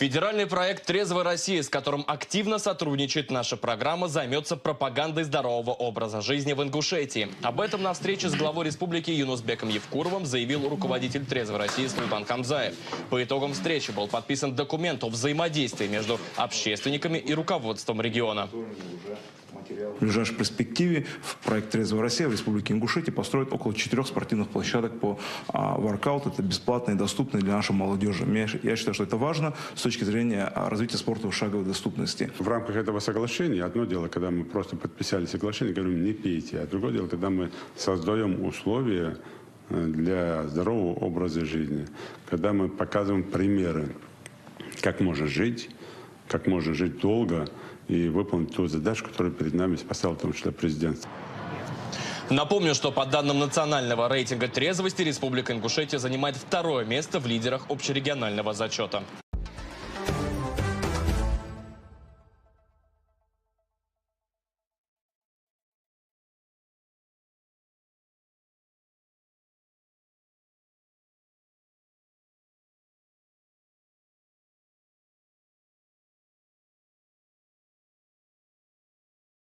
Федеральный проект «Трезвая Россия», с которым активно сотрудничает наша программа, займется пропагандой здорового образа жизни в Ингушетии. Об этом на встрече с главой республики Юнусбеком Евкуровым заявил руководитель «Трезвой России» Султан Камзаев. По итогам встречи был подписан документ о взаимодействии между общественниками и руководством региона. В ближайшей перспективе в проект «Трезвая Россия» в Республике Ингушетия построят около 4 спортивных площадок по воркауту. Это бесплатные и доступные для нашей молодежи. Я считаю, что это важно с точки зрения развития спорта в шаговой доступности. В рамках этого соглашения, одно дело, когда мы просто подписали соглашение, говорим, не пейте, а другое дело, когда мы создаем условия для здорового образа жизни, когда мы показываем примеры, как можно жить долго и выполнить ту задачу, которую перед нами поставил в том числе президент. Напомню, что по данным национального рейтинга трезвости Республика Ингушетия занимает 2-е место в лидерах общерегионального зачета.